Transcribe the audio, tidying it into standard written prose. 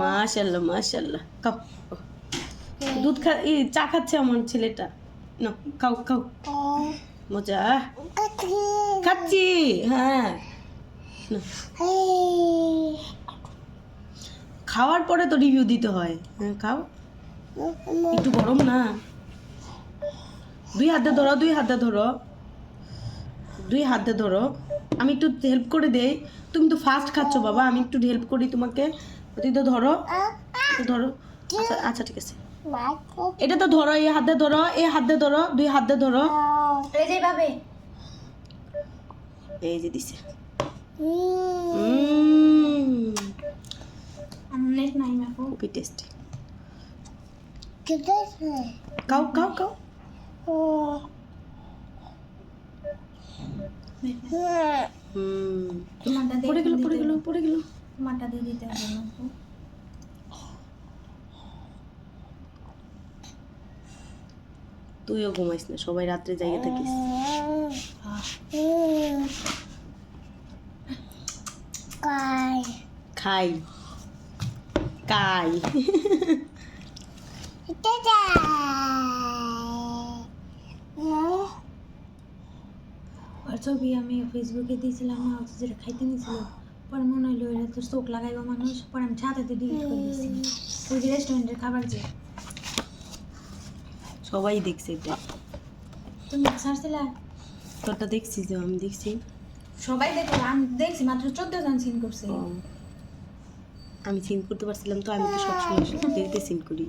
মাশাআল্লাহ মাশাআল্লাহ। খাও দুধ চা খাচ্ছে আমার ছেলেটা। না খাও খাও মজা খাচ্ছি। হ্যাঁ খাওয়ার পরে তো রিভিউ দিতে হয়। হ্যাঁ খাও একটু গরম না। দুই হাতে ধরো দুই হাতে ধরো দুই হাতে ধরো। আমি একটু হেল্প করে দেই। তুমি তো ফাস্ট খাচ্ছ বাবা, আমি একটু হেল্প করি তোমাকে। তুই তো ধরো ধরো। আচ্ছা আচ্ছা ঠিক আছে। এটা তো ধরো, এই হাতে ধরো, এই হাতে ধরো, দুই হাতে ধরো। এই যে ভাবে এই যে দিছে। নেট নাই মাকো খুবই টেস্টি। খাও খাও খাও। তোমারটা পড়ে গেল পড়ে গেল পড়ে গেল। তোমারটা দিয়ে দিতে হবে মাকো। তুইও ঘুমাইস না, সবাই রাত্রে জায়গা থাকিস। খাই কাই। আর ছবি আমি ফেসবুকে দিয়েছিলাম না, যেটা খাইতে নিয়েছিল। পরে মনে হইলো এরা তো চোখ লাগাইবো মানুষ, পরে আমি ছাতাতে ডিলিট করে দিয়েছি। ওই যে রেস্টুরেন্টের খাবার যে সবাই দেখছে এটা। তুমি ছাড়ছিলা? তোরটা দেখছি যে আমি দেখছি। সবাই দেখো, আমি দেখছি মাত্র 14 জন সিন করছে। আমি সিন করতে পারছিলাম তো, আমি তো সবসময় দেরিতে সিন করি।